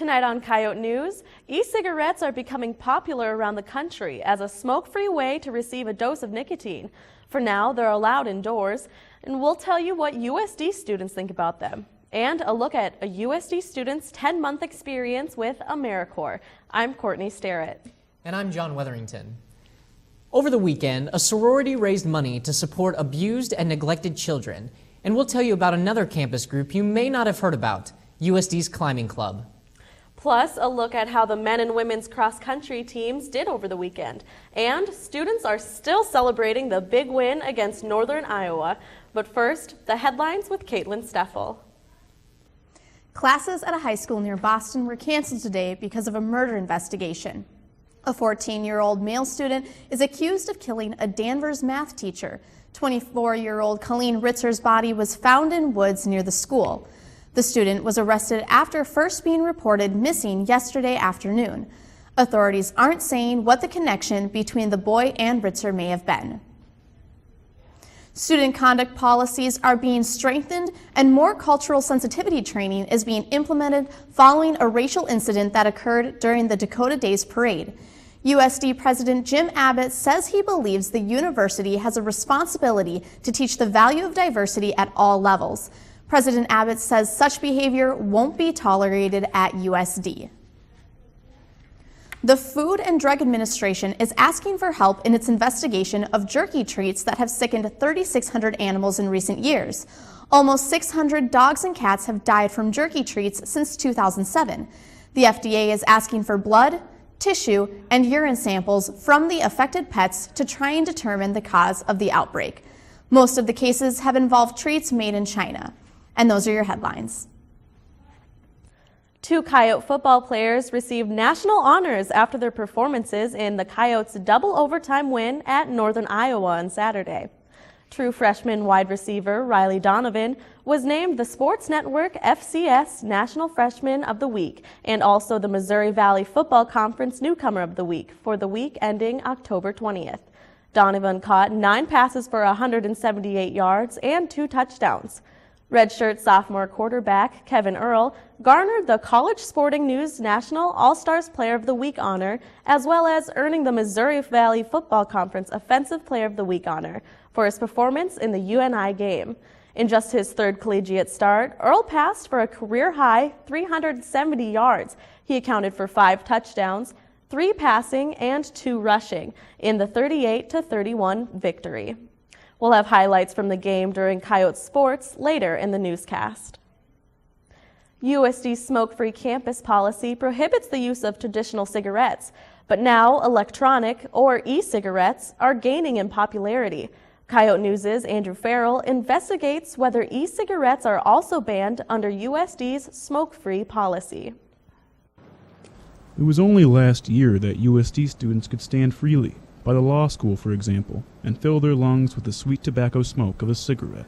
Tonight on Coyote News, e-cigarettes are becoming popular around the country as a smoke-free way to receive a dose of nicotine. For now, they're allowed indoors, and we'll tell you what USD students think about them. And a look at a USD student's 10-month experience with AmeriCorps. I'm Courtney Starrett. And I'm John Weatherington. Over the weekend, a sorority raised money to support abused and neglected children. And we'll tell you about another campus group you may not have heard about, USD's Climbing Club. Plus, a look at how the men and women's cross-country teams did over the weekend. And students are still celebrating the big win against Northern Iowa. But first, the headlines with Caitlin Steffel. Classes at a high school near Boston were canceled today because of a murder investigation. A 14-year-old male student is accused of killing a Danvers math teacher. 24-year-old Colleen Ritzer's body was found in woods near the school. The student was arrested after first being reported missing yesterday afternoon. Authorities aren't saying what the connection between the boy and Ritzer may have been. Student conduct policies are being strengthened and more cultural sensitivity training is being implemented following a racial incident that occurred during the Dakota Days Parade. USD President Jim Abbott says he believes the university has a responsibility to teach the value of diversity at all levels. President Abbott says such behavior won't be tolerated at USD. The Food and Drug Administration is asking for help in its investigation of jerky treats that have sickened 3,600 animals in recent years. Almost 600 dogs and cats have died from jerky treats since 2007. The FDA is asking for blood, tissue, and urine samples from the affected pets to try and determine the cause of the outbreak. Most of the cases have involved treats made in China. And those are your headlines. 2 Coyote football players received national honors after their performances in the Coyotes' double overtime win at Northern Iowa on Saturday. True freshman wide receiver Riley Donovan was named the Sports Network FCS National Freshman of the Week and also the Missouri Valley Football Conference Newcomer of the Week for the week ending October 20th. Donovan caught 9 passes for 178 yards and 2 touchdowns. Redshirt sophomore quarterback Kevin Earl garnered the College Sporting News National All-Stars Player of the Week honor, as well as earning the Missouri Valley Football Conference Offensive Player of the Week honor for his performance in the UNI game. In just his 3rd collegiate start, Earl passed for a career-high 370 yards. He accounted for 5 touchdowns, 3 passing, and 2 rushing in the 38-31 victory. We'll have highlights from the game during Coyote Sports later in the newscast. USD's smoke-free campus policy prohibits the use of traditional cigarettes, but now electronic or e-cigarettes are gaining in popularity. Coyote News' Andrew Farrell investigates whether e-cigarettes are also banned under USD's smoke-free policy. It was only last year that USD students could stand freely by the law school, for example, and fill their lungs with the sweet tobacco smoke of a cigarette.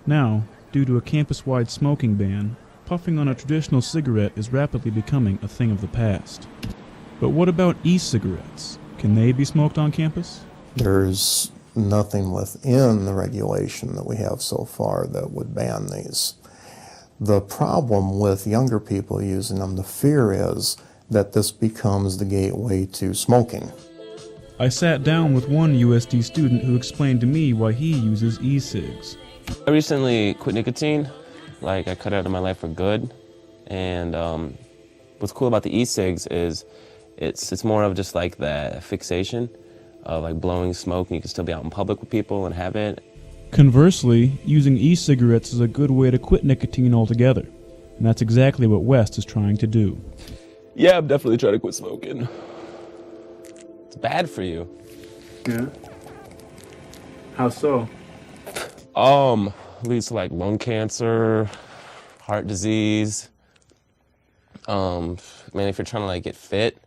Now, due to a campus-wide smoking ban, puffing on a traditional cigarette is rapidly becoming a thing of the past. But what about e-cigarettes? Can they be smoked on campus? There's nothing within the regulation that we have so far that would ban these. The problem with younger people using them, the fear is that this becomes the gateway to smoking. I sat down with one USD student who explained to me why he uses e-cigs. I recently quit nicotine. I cut it out of my life for good. And what's cool about the e-cigs is it's more of just that fixation of blowing smoke, and you can still be out in public with people and have it. Conversely, using e-cigarettes is a good way to quit nicotine altogether. And that's exactly what West is trying to do. Yeah, I'm definitely trying to quit smoking. It's bad for you. Yeah? How so? Leads to lung cancer, heart disease. Man, if you're trying to get fit,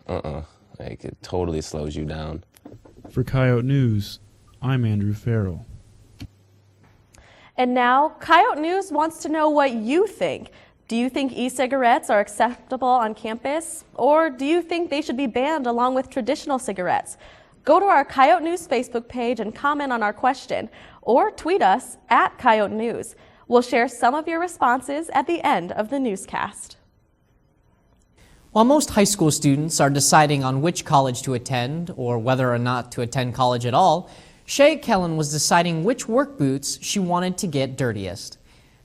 it totally slows you down. For Coyote News, I'm Andrew Farrell. And now, Coyote News wants to know what you think. Do you think e-cigarettes are acceptable on campus? Or do you think they should be banned along with traditional cigarettes? Go to our Coyote News Facebook page and comment on our question, or tweet us at Coyote News. We'll share some of your responses at the end of the newscast. While most high school students are deciding on which college to attend or whether or not to attend college at all, Shay Kellen was deciding which work boots she wanted to get dirtiest.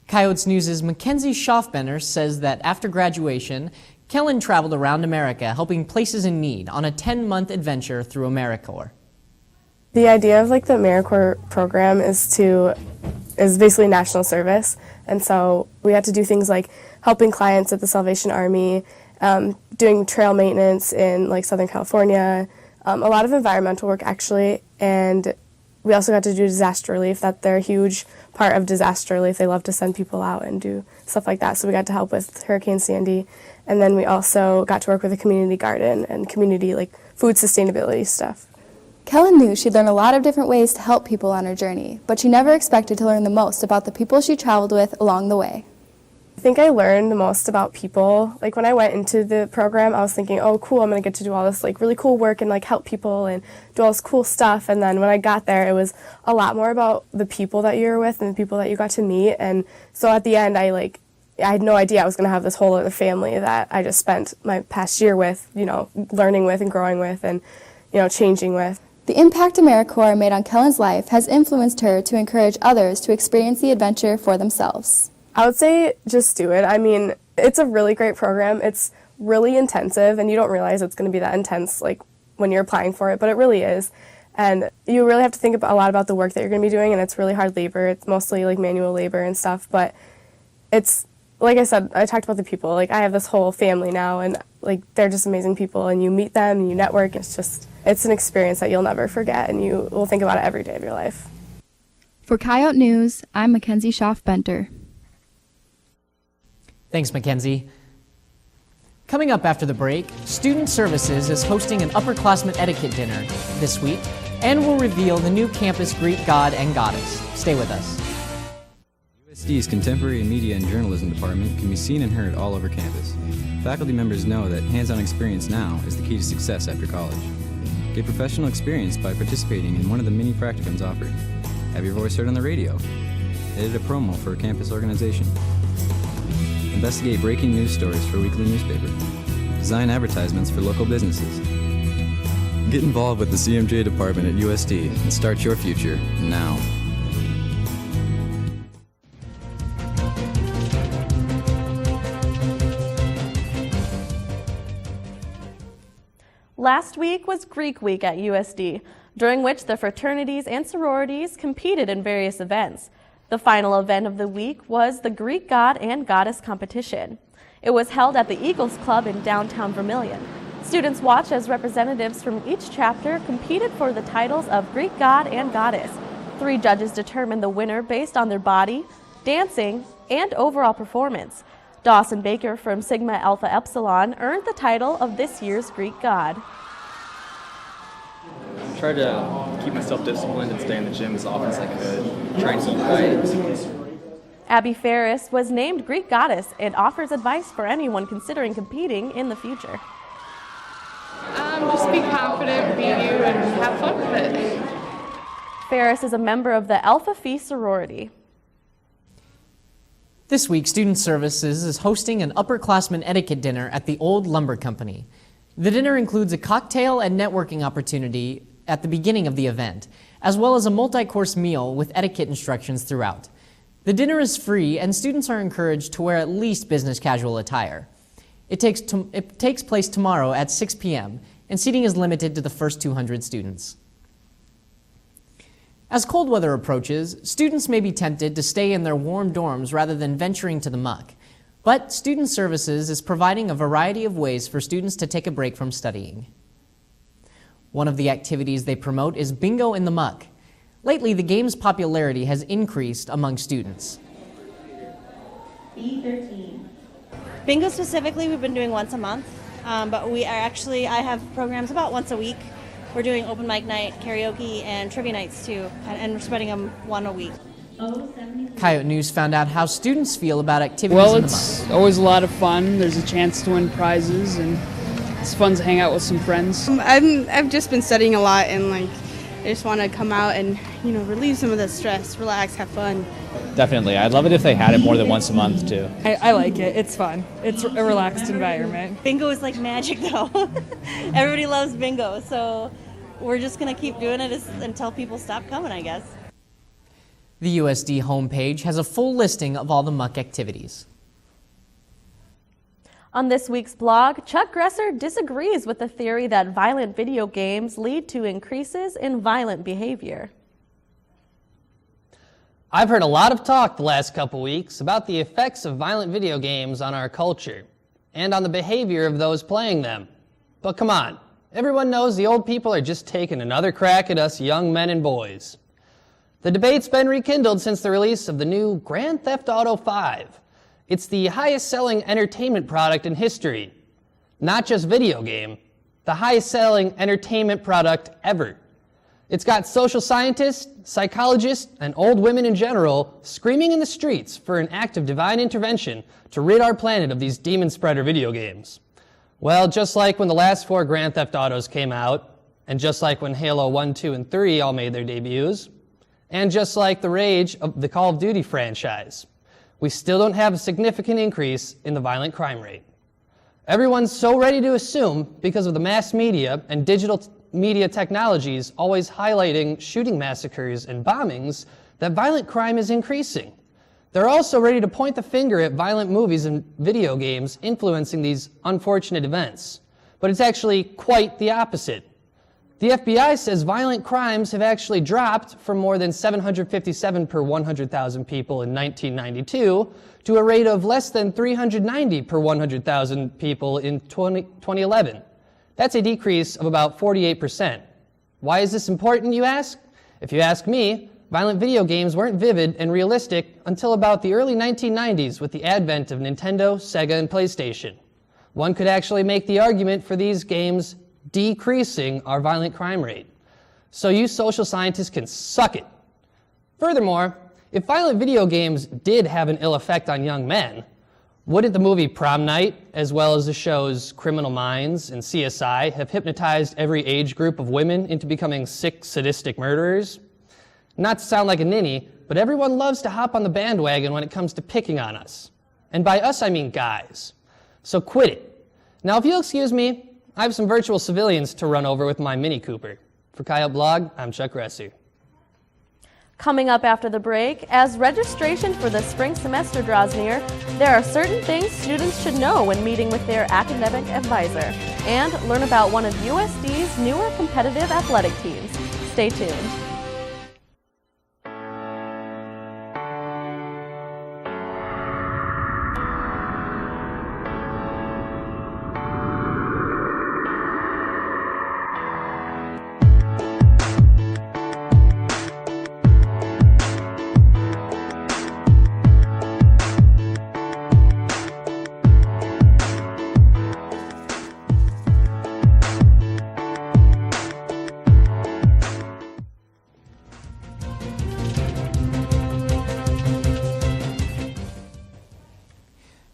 Coyotes News' Mackenze Schauf-Benter says that after graduation, Kellen traveled around America helping places in need on a 10-month adventure through AmeriCorps. The idea of the AmeriCorps program is basically national service, and so we had to do things like helping clients at the Salvation Army, doing trail maintenance in Southern California, a lot of environmental work actually, and we also got to do disaster relief. They're a huge part of disaster relief. They love to send people out and do stuff like that, so we got to help with Hurricane Sandy, and then we also got to work with a community garden and community food sustainability stuff. Kellen knew she'd learn a lot of different ways to help people on her journey, but she never expected to learn the most about the people she traveled with along the way. I think I learned the most about people. When I went into the program, I was thinking, oh, cool, I'm going to get to do all this really cool work and help people and do all this cool stuff. And then when I got there, it was a lot more about the people that you were with and the people that you got to meet. And so at the end, I had no idea I was going to have this whole other family that I just spent my past year with, learning with and growing with and, changing with. The impact AmeriCorps made on Kellen's life has influenced her to encourage others to experience the adventure for themselves. I would say just do it. I mean, it's a really great program. It's really intensive, and you don't realize it's going to be that intense when you're applying for it, but it really is. And you really have to think a lot about the work that you're going to be doing, and it's really hard labor. It's mostly manual labor and stuff, but it's, like I said, I talked about the people. I have this whole family now, and they're just amazing people, and you meet them, and you network. It's an experience that you'll never forget, and you will think about it every day of your life. For Coyote News, I'm Mackenze Schauf-Benter. Thanks, Mackenze. Coming up after the break, Student Services is hosting an upperclassmen etiquette dinner this week and will reveal the new campus Greek god and goddess. Stay with us. USD's Contemporary Media and Journalism Department can be seen and heard all over campus. Faculty members know that hands-on experience now is the key to success after college. Get professional experience by participating in one of the many practicums offered. Have your voice heard on the radio. Edit a promo for a campus organization. Investigate breaking news stories for a weekly newspaper. Design advertisements for local businesses. Get involved with the CMJ department at USD and start your future now. Last week was Greek Week at USD, during which the fraternities and sororities competed in various events. The final event of the week was the Greek God and Goddess competition. It was held at the Eagles Club in downtown Vermilion. Students watched as representatives from each chapter competed for the titles of Greek God and Goddess. 3 judges determined the winner based on their body, dancing, and overall performance. Dawson Baker from Sigma Alpha Epsilon earned the title of this year's Greek God. Try to keep myself disciplined and stay in the gym as often as I could. Try and eat right. Abbey Pharis was named Greek Goddess and offers advice for anyone considering competing in the future. Just be confident, be you, and have fun with it. Pharis is a member of the Alpha Phi sorority. This week, Student Services is hosting an upperclassmen etiquette dinner at the Old Lumber Company. The dinner includes a cocktail and networking opportunity at the beginning of the event, as well as a multi-course meal with etiquette instructions throughout. The dinner is free, and students are encouraged to wear at least business casual attire. It takes place tomorrow at 6 p.m., and seating is limited to the first 200 students. As cold weather approaches, students may be tempted to stay in their warm dorms rather than venturing to the muck. But Student Services is providing a variety of ways for students to take a break from studying. One of the activities they promote is Bingo in the Muck. Lately, the game's popularity has increased among students. B13. Bingo specifically, we've been doing once a month, but I have programs about once a week. We're doing open mic night, karaoke, and trivia nights too, and we're spreading them one a week. Coyote News found out how students feel about activities in the muck. Well, it's always a lot of fun. There's a chance to win prizes, and it's fun to hang out with some friends. I've just been studying a lot and I just want to come out and, relieve some of the stress, relax, have fun. Definitely. I'd love it if they had it more than once a month, too. I like it. It's fun. It's a relaxed environment. Bingo is like magic, though. Everybody loves bingo, so we're just going to keep doing it until people stop coming, I guess. The USD homepage has a full listing of all the muck activities. On this week's blog, Chuck Gresser disagrees with the theory that violent video games lead to increases in violent behavior. I've heard a lot of talk the last couple weeks about the effects of violent video games on our culture and on the behavior of those playing them. But come on, everyone knows the old people are just taking another crack at us young men and boys. The debate's been rekindled since the release of the new Grand Theft Auto 5. It's the highest-selling entertainment product in history. Not just video game, the highest-selling entertainment product ever. It's got social scientists, psychologists, and old women in general screaming in the streets for an act of divine intervention to rid our planet of these demon spreader video games. Well, just like when the last 4 Grand Theft Autos came out, and just like when Halo 1, 2, and 3 all made their debuts, and just like the rage of the Call of Duty franchise, we still don't have a significant increase in the violent crime rate. Everyone's so ready to assume, because of the mass media and digital media technologies always highlighting shooting massacres and bombings, that violent crime is increasing. They're also ready to point the finger at violent movies and video games influencing these unfortunate events. But it's actually quite the opposite. The FBI says violent crimes have actually dropped from more than 757 per 100,000 people in 1992 to a rate of less than 390 per 100,000 people in 2011. That's a decrease of about 48%. Why is this important, you ask? If you ask me, violent video games weren't vivid and realistic until about the early 1990s with the advent of Nintendo, Sega, and PlayStation. One could actually make the argument for these games decreasing our violent crime rate. So you social scientists can suck it. Furthermore, if violent video games did have an ill effect on young men, wouldn't the movie Prom Night, as well as the shows Criminal Minds and CSI, have hypnotized every age group of women into becoming sick, sadistic murderers? Not to sound like a ninny, but everyone loves to hop on the bandwagon when it comes to picking on us. And by us, I mean guys. So quit it. Now, if you'll excuse me, I have some virtual civilians to run over with my Mini Cooper. For Coyote Blog, I'm Chuck Gresser. Coming up after the break, as registration for the spring semester draws near, there are certain things students should know when meeting with their academic advisor. And learn about one of USD's newer competitive athletic teams. Stay tuned.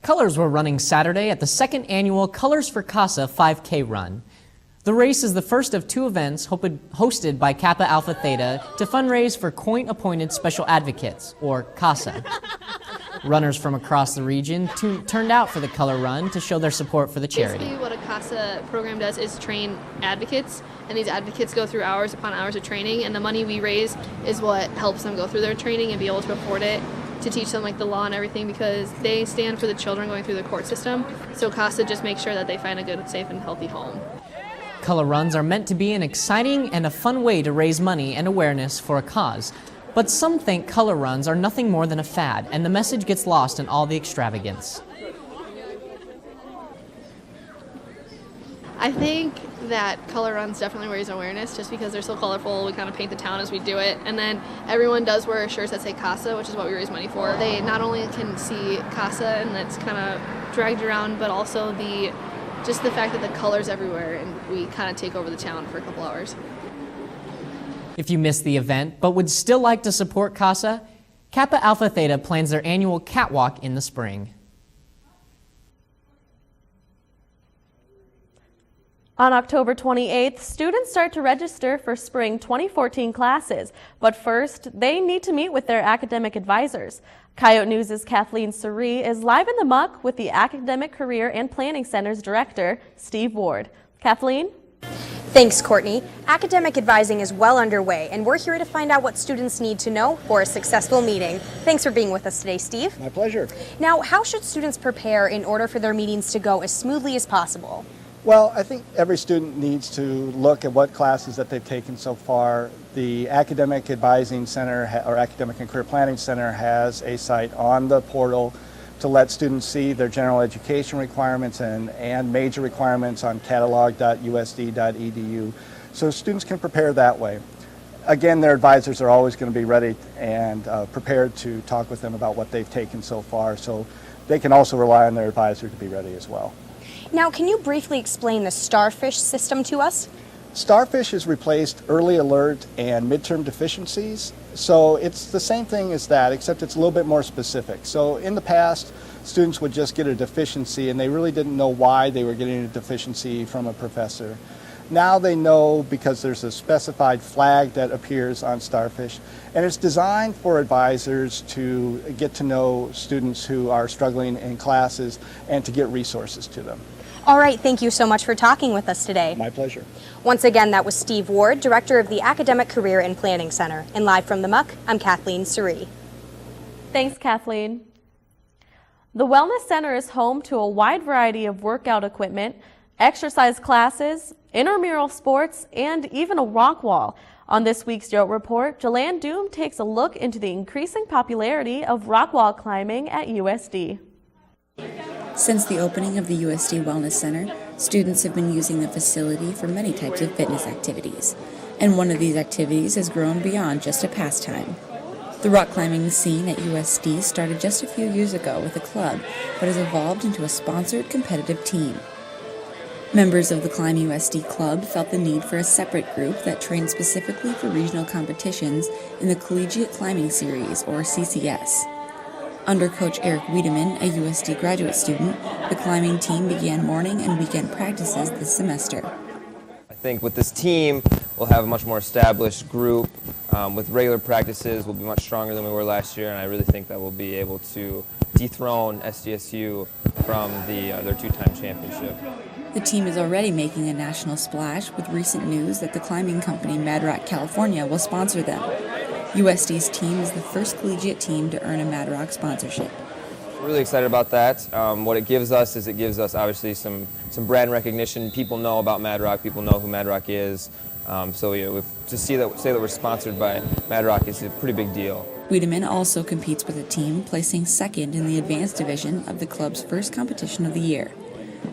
Colors were running Saturday at the second annual Colors for CASA 5K run. The race is the first of 2 events hosted by Kappa Alpha Theta to fundraise for COINT-appointed special advocates, or CASA. Runners from across the region turned out for the Color Run to show their support for the charity. Basically, what a CASA program does is train advocates, and these advocates go through hours upon hours of training, and the money we raise is what helps them go through their training and be able to afford it, to teach them like the law and everything, because they stand for the children going through the court system. So CASA just makes sure that they find a good, safe, and healthy home. Color runs are meant to be an exciting and a fun way to raise money and awareness for a cause. But some think color runs are nothing more than a fad, and the message gets lost in all the extravagance. I think that color runs definitely raise awareness just because they're so colorful. We kind of paint the town as we do it. And then everyone does wear shirts that say CASA, which is what we raise money for. They not only can see CASA and that's kind of dragged around, but also just the fact that the color's everywhere and we kind of take over the town for a couple hours. If you missed the event but would still like to support CASA, Kappa Alpha Theta plans their annual catwalk in the spring. On October 28th, students start to register for spring 2014 classes, but first, they need to meet with their academic advisors. Coyote News' Kathleen Surrey is live in the muck with the Academic Career and Planning Center's director, Steve Ward. Kathleen? Thanks, Courtney. Academic advising is well underway, and we're here to find out what students need to know for a successful meeting. Thanks for being with us today, Steve. My pleasure. Now, how should students prepare in order for their meetings to go as smoothly as possible? Well, I think every student needs to look at what classes that they've taken so far. The Academic Advising Center or Academic and Career Planning Center has a site on the portal to let students see their general education requirements and major requirements on catalog.usd.edu, so students can prepare that way. Again, their advisors are always going to be ready and prepared to talk with them about what they've taken so far, so they can also rely on their advisor to be ready as well. Now, can you briefly explain the STARFISH system to us? STARFISH has replaced early alert and midterm deficiencies, so it's the same thing as that, except it's a little bit more specific. So in the past, students would just get a deficiency and they really didn't know why they were getting a deficiency from a professor. Now they know because there's a specified flag that appears on STARFISH, and it's designed for advisors to get to know students who are struggling in classes and to get resources to them. All right, thank you so much for talking with us today. My pleasure. Once again, that was Steve Ward, Director of the Academic Career and Planning Center. And live from the muck, I'm Kathleen Surrey. Thanks, Kathleen. The Wellness Center is home to a wide variety of workout equipment, exercise classes, intramural sports, and even a rock wall. On this week's Yote Report, Jilanne Doom takes a look into the increasing popularity of rock wall climbing at USD. Since the opening of the USD Wellness Center, students have been using the facility for many types of fitness activities, and one of these activities has grown beyond just a pastime. The rock climbing scene at USD started just a few years ago with a club, but has evolved into a sponsored competitive team. Members of the Climb USD Club felt the need for a separate group that trained specifically for regional competitions in the Collegiate Climbing Series, or CCS. Under Coach Eric Wiedenman, a USD graduate student, the climbing team began morning and weekend practices this semester. I think with this team, we'll have a much more established group. With regular practices, we'll be much stronger than we were last year, and I really think that we'll be able to dethrone SDSU from their two-time championship. The team is already making a national splash with recent news that the climbing company Mad Rock California will sponsor them. USD's team is the first collegiate team to earn a Mad Rock sponsorship. We're really excited about that. What it gives us is it gives us obviously some brand recognition. People know about Mad Rock. People know who Mad Rock is. So yeah, to say that we're sponsored by Mad Rock is a pretty big deal. Wiedeman also competes with a team placing second in the advanced division of the club's first competition of the year.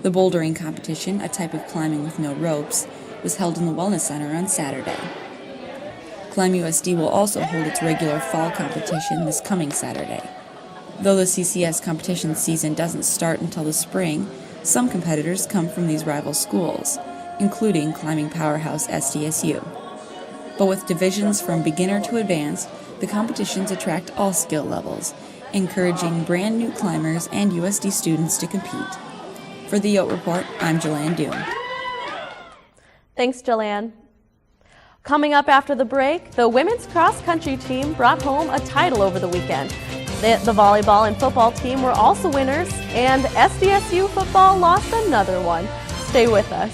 The bouldering competition, a type of climbing with no ropes, was held in the Wellness Center on Saturday. Climb USD will also hold its regular fall competition this coming Saturday. Though the CCS competition season doesn't start until the spring, some competitors come from these rival schools, including climbing powerhouse SDSU. But with divisions from beginner to advanced, the competitions attract all skill levels, encouraging brand new climbers and USD students to compete. For the Yote Report, I'm Jilanne Doom. Thanks, Jilanne. Coming up after the break, the women's cross-country team brought home a title over the weekend. The volleyball and football team were also winners, and SDSU football lost another one. Stay with us.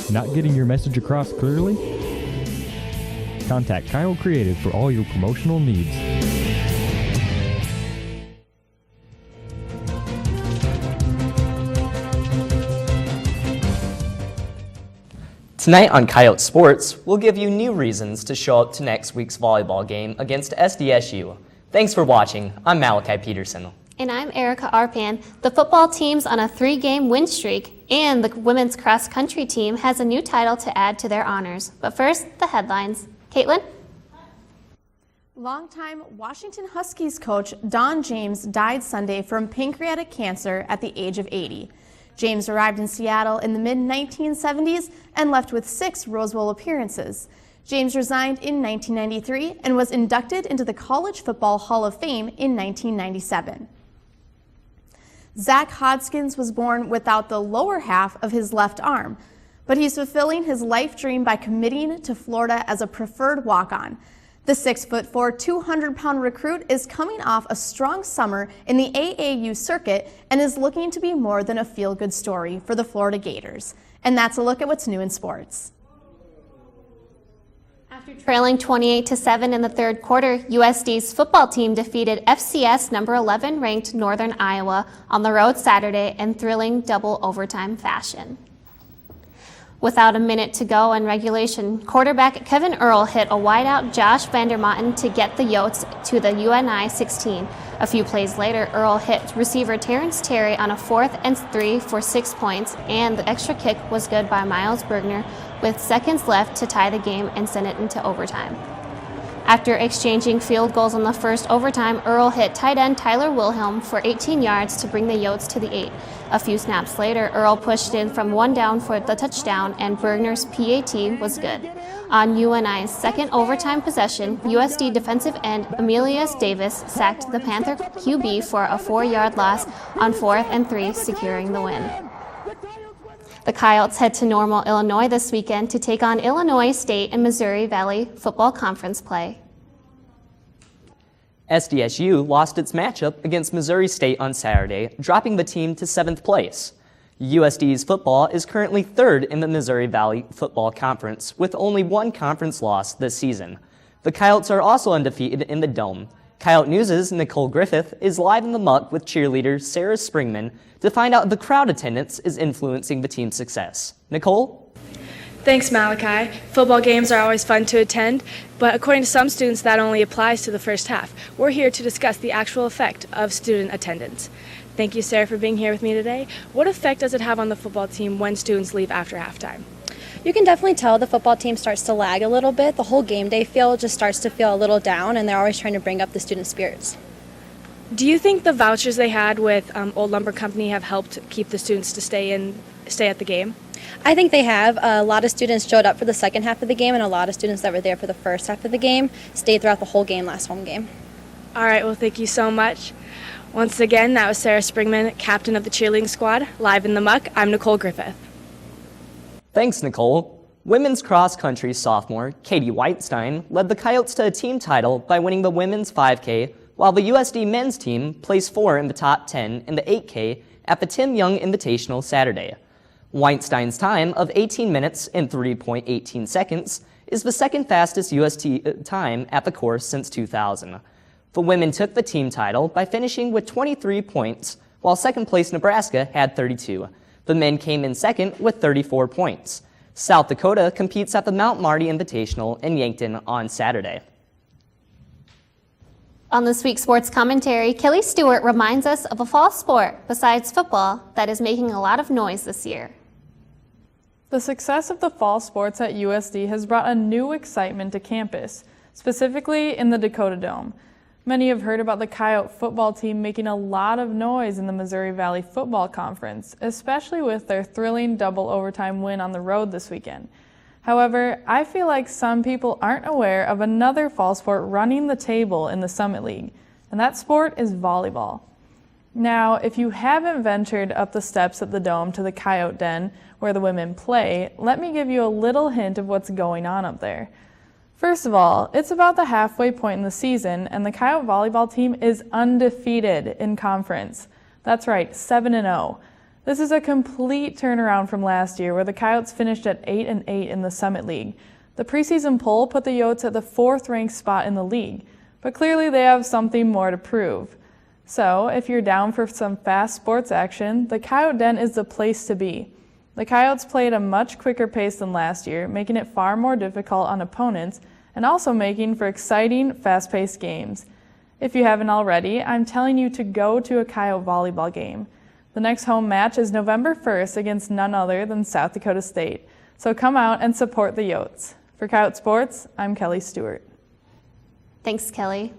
Not getting your message across clearly? Contact Kyle Creative for all your promotional needs. Tonight on Coyote Sports, we'll give you new reasons to show up to next week's volleyball game against SDSU. Thanks for watching. I'm Malachi Peterson. And I'm Erica Arpan. The football team's on a 3-game win streak, and the women's cross-country team has a new title to add to their honors. But first, the headlines. Caitlin? Longtime Washington Huskies coach Don James died Sunday from pancreatic cancer at the age of 80. James arrived in Seattle in the mid-1970s and left with 6 Rose Bowl appearances. James resigned in 1993 and was inducted into the College Football Hall of Fame in 1997. Zach Hodgkins was born without the lower half of his left arm, but he's fulfilling his life dream by committing to Florida as a preferred walk-on. The 6'4", 200-pound recruit is coming off a strong summer in the AAU circuit and is looking to be more than a feel-good story for the Florida Gators. And that's a look at what's new in sports. After trailing 28-7 in the third quarter, USD's football team defeated FCS number 11 ranked Northern Iowa on the road Saturday in thrilling double overtime fashion. Without a minute to go in regulation, quarterback Kevin Earl hit a wideout Josh Vandermotten to get the Yotes to the UNI 16. A few plays later, Earl hit receiver Terrence Terry on a 4th and 3 for 6 points, and the extra kick was good by Miles Bergner with seconds left to tie the game and send it into overtime. After exchanging field goals in the first overtime, Earl hit tight end Tyler Wilhelm for 18 yards to bring the Yotes to the 8. A few snaps later, Earl pushed in from 1 down for the touchdown, and Bergner's PAT was good. On UNI's second overtime possession, USD defensive end Emilius Davis sacked the Panther QB for a 4-yard loss on 4th and 3, securing the win. The Coyotes head to Normal, Illinois this weekend to take on Illinois State and Missouri Valley football conference play. SDSU lost its matchup against Missouri State on Saturday, dropping the team to 7th place. USD's football is currently 3rd in the Missouri Valley Football Conference, with only 1 conference loss this season. The Coyotes are also undefeated in the Dome. Coyote News' Nicole Griffith is live in the muck with cheerleader Sarah Springman to find out if the crowd attendance is influencing the team's success. Nicole? Thanks, Malachi. Football games are always fun to attend, but according to some students, that only applies to the first half. We're here to discuss the actual effect of student attendance. Thank you, Sarah, for being here with me today. What effect does it have on the football team when students leave after halftime? You can definitely tell the football team starts to lag a little bit. The whole game day feel just starts to feel a little down, and they're always trying to bring up the student spirits. Do you think the vouchers they had with Old Lumber Company have helped keep the students to stay at the game? I think they have. A lot of students showed up for the second half of the game, and a lot of students that were there for the first half of the game stayed throughout the whole game last home game. All right, well, thank you so much. Once again, that was Sarah Springman, captain of the cheerleading squad. Live in the muck, I'm Nicole Griffith. Thanks, Nicole. Women's cross-country sophomore Katie Whitestein led the Coyotes to a team title by winning the women's 5K, while the USD men's team placed 4 in the top 10 in the 8K at the Tim Young Invitational Saturday. Whitestein's time of 18 minutes and 3.18 seconds is the second fastest USD time at the course since 2000. The women took the team title by finishing with 23 points, while second-place Nebraska had 32. The men came in second with 34 points. South Dakota competes at the Mount Marty Invitational in Yankton on Saturday. On this week's sports commentary, Kelly Stewart reminds us of a fall sport, besides football, that is making a lot of noise this year. The success of the fall sports at USD has brought a new excitement to campus, specifically in the Dakota Dome. Many have heard about the Coyote football team making a lot of noise in the Missouri Valley Football Conference, especially with their thrilling double overtime win on the road this weekend. However, I feel like some people aren't aware of another fall sport running the table in the Summit League, and that sport is volleyball. Now, if you haven't ventured up the steps at the Dome to the Coyote Den, where the women play, let me give you a little hint of what's going on up there. First of all, it's about the halfway point in the season, and the Coyote volleyball team is undefeated in conference. That's right, 7-0. This is a complete turnaround from last year, where the Coyotes finished at 8-8 in the Summit League. The preseason poll put the Yotes at the 4th-ranked spot in the league, but clearly they have something more to prove. So, if you're down for some fast sports action, the Coyote Den is the place to be. The Coyotes play at a much quicker pace than last year, making it far more difficult on opponents and also making for exciting, fast-paced games. If you haven't already, I'm telling you to go to a Coyote volleyball game. The next home match is November 1st against none other than South Dakota State. So come out and support the Yotes. For Coyote Sports, I'm Kelly Stewart. Thanks, Kelly.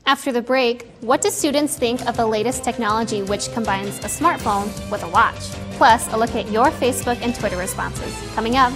After the break, what do students think of the latest technology which combines a smartphone with a watch? Plus, a look at your Facebook and Twitter responses. Coming up.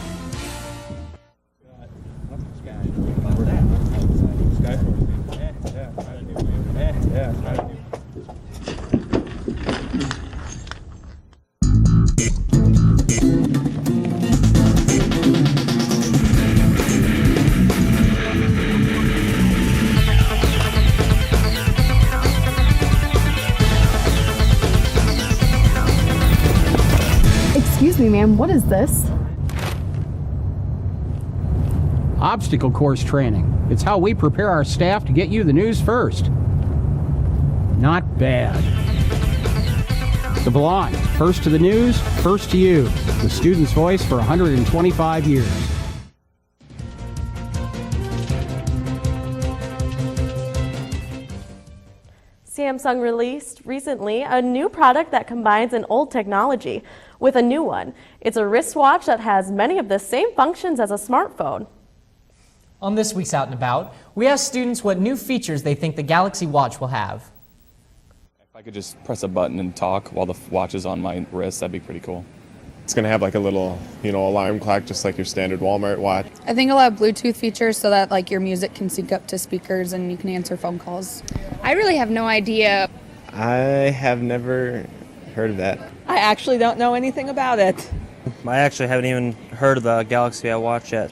Excuse me, ma'am, what is this? Obstacle course training. It's how we prepare our staff to get you the news first. Not bad. The Volante, first to the news, first to you. The student's voice for 125 years. Samsung released recently a new product that combines an old technology with a new one. It's a wristwatch that has many of the same functions as a smartphone. On this week's Out and About, we asked students what new features they think the Galaxy Watch will have. If I could just press a button and talk while the watch is on my wrist, that'd be pretty cool. It's going to have like a little, alarm clock, just like your standard Walmart watch. I think it'll have Bluetooth features so that like your music can sync up to speakers and you can answer phone calls. I really have no idea. I have never heard of that. I actually don't know anything about it. I actually haven't even heard of the Galaxy Watch yet.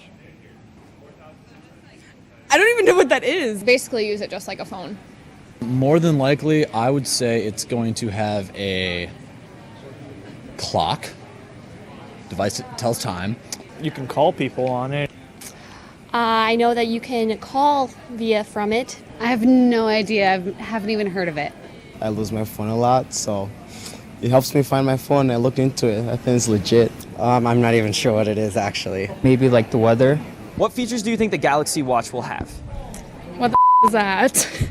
I don't even know what that is. Basically use it just like a phone. More than likely, I would say it's going to have a clock device that tells time. You can call people on it. I know that you can call from it. I have no idea. I haven't even heard of it. I lose my phone a lot, so it helps me find my phone. I looked into it. I think it's legit. I'm not even sure what it is, actually. Maybe like the weather. What features do you think the Galaxy Watch will have? What the is that?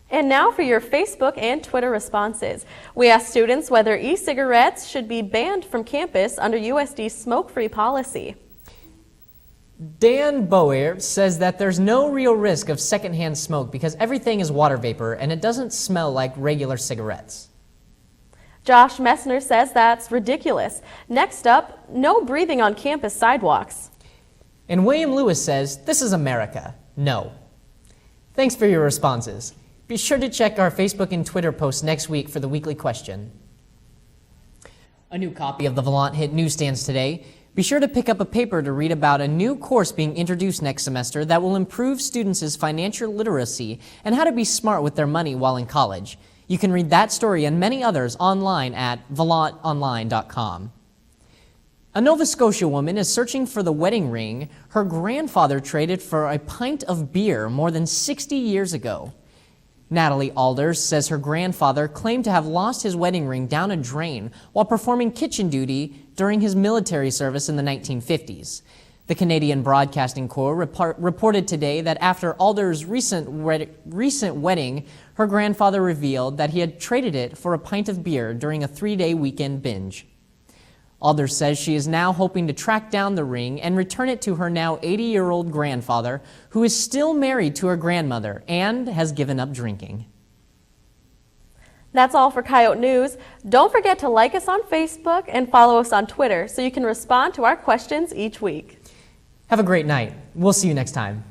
And now for your Facebook and Twitter responses. We asked students whether e-cigarettes should be banned from campus under USD's smoke-free policy. Dan Boer says that there's no real risk of secondhand smoke because everything is water vapor and it doesn't smell like regular cigarettes. Josh Messner says that's ridiculous. Next up, no breathing on campus sidewalks. And William Lewis says, this is America. No. Thanks for your responses. Be sure to check our Facebook and Twitter posts next week for the weekly question. A new copy of the Volante hit newsstands today. Be sure to pick up a paper to read about a new course being introduced next semester that will improve students' financial literacy and how to be smart with their money while in college. You can read that story and many others online at volantonline.com. A Nova Scotia woman is searching for the wedding ring her grandfather traded for a pint of beer more than 60 years ago. Natalie Alders says her grandfather claimed to have lost his wedding ring down a drain while performing kitchen duty during his military service in the 1950s. The Canadian Broadcasting Corps reported today that after Alders' recent wedding, her grandfather revealed that he had traded it for a pint of beer during a 3-day weekend binge. Alders says she is now hoping to track down the ring and return it to her now 80-year-old grandfather, who is still married to her grandmother and has given up drinking. That's all for Coyote News. Don't forget to like us on Facebook and follow us on Twitter so you can respond to our questions each week. Have a great night. We'll see you next time.